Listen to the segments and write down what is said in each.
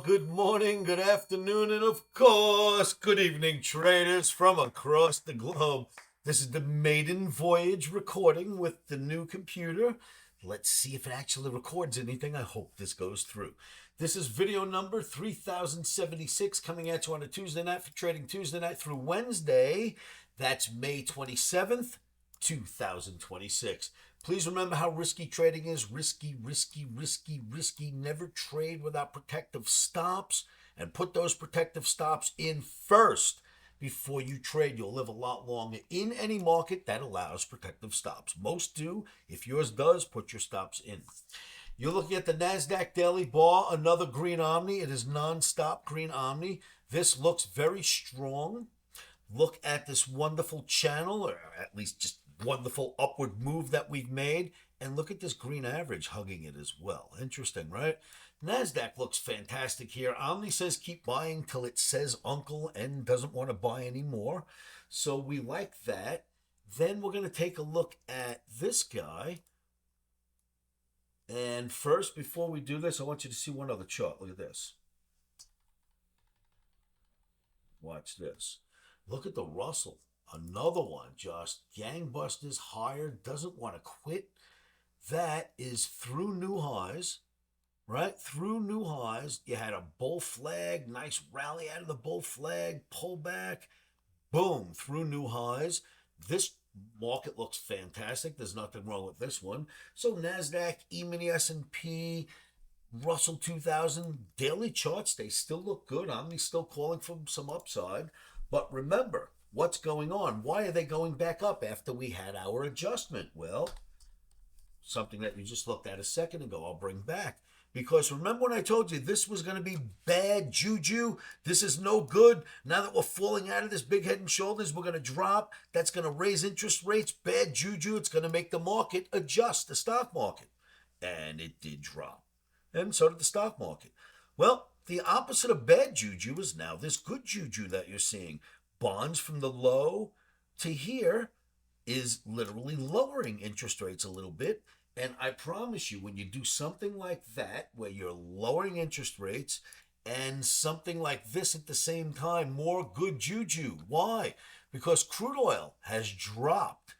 good morning, good afternoon, and of course, good evening, traders from across the globe. This is the maiden voyage recording with the new computer. Let's see if it actually records anything. I hope this goes through. This is video number 3076 coming at you on a Tuesday night for Trading Tuesday night through Wednesday. That's May 27th, 2026. Please remember how risky trading is. Risky, risky, risky, risky. Never trade without protective stops, and put those protective stops in first before you trade. You'll live a lot longer in any market that allows protective stops. Most do. If yours does, put your stops in. You're looking at the NASDAQ daily bar, another green Omni. It is non-stop green Omni. This looks very strong. Look at this wonderful channel, or at least just wonderful upward move that we've made, and look at this green average hugging it as well. Interesting, right? NASDAQ looks fantastic here. Omni says keep buying till it says uncle and doesn't want to buy anymore. So we like that. Then we're going to take a look at this guy. And first, before we do this, I want you to see one other chart. Look at this. Watch this. Look at the Russell. Another one, just gangbusters higher, doesn't want to quit. That is through new highs, right? Through new highs. You had a bull flag, nice rally out of the bull flag, pull back, boom, through new highs. This market looks fantastic. There's nothing wrong with this one. So NASDAQ, E-mini S&P, Russell 2000, daily charts, they still look good. Omni's still calling for some upside. But remember, what's going on? Why are they going back up after we had our adjustment? Well, something that you just looked at a second ago, I'll bring back. Because remember when I told you this was going to be bad juju? This is no good. Now that we're falling out of this big head and shoulders, we're going to drop. That's going to raise interest rates. Bad juju. It's going to make the market adjust, the stock market. And it did drop. And so did the stock market. Well, the opposite of bad juju is now this good juju that you're seeing. Bonds from the low to here is literally lowering interest rates a little bit. And I promise you, when you do something like that, where you're lowering interest rates and something like this at the same time, more good juju. Why? Because crude oil has dropped.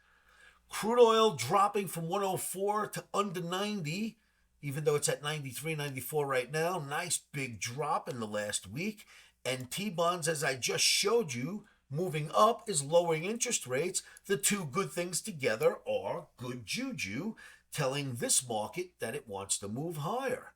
Crude oil dropping from 104 to under 90, even though it's at 93, 94 right now. Nice big drop in the last week. And T-bonds, as I just showed you, moving up is lowering interest rates. The two good things together are good juju, telling this market that it wants to move higher.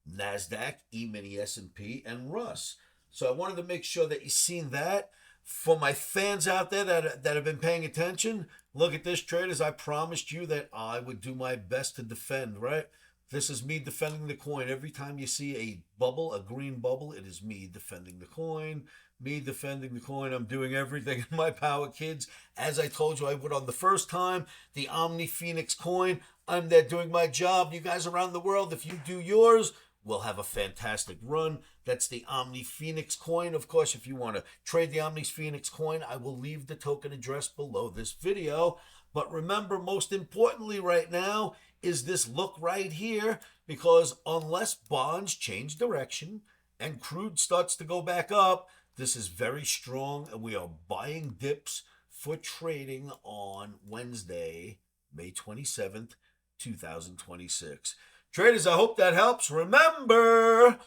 NASDAQ, E-mini S&P, and Russ. So I wanted to make sure that you've seen that. For my fans out there that have been paying attention, look at this, traders. I promised you that I would do my best to defend, right? This is me defending the coin. Every time you see a bubble, a green bubble, it is me defending the coin. Me defending the coin. I'm doing everything in my power, kids. As I told you I would on the first time, the OMNIPHOENIX coin. I'm there doing my job. You guys around the world, if you do yours, we'll have a fantastic run. That's the OMNIPHOENIX coin. Of course, if you want to trade the OMNIPHOENIX coin, I will leave the token address below this video. But remember, most importantly right now is this look right here, because unless bonds change direction and crude starts to go back up, this is very strong, and we are buying dips for trading on Wednesday, May 27th, 2026. Traders, I hope that helps. Remember,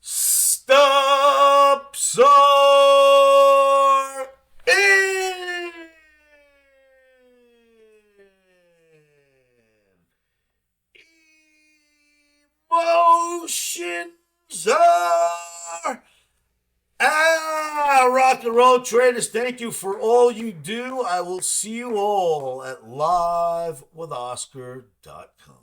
stops are in. Emotions are rock and roll, traders. Thank you for all you do. I will see you all at livewithoscar.com.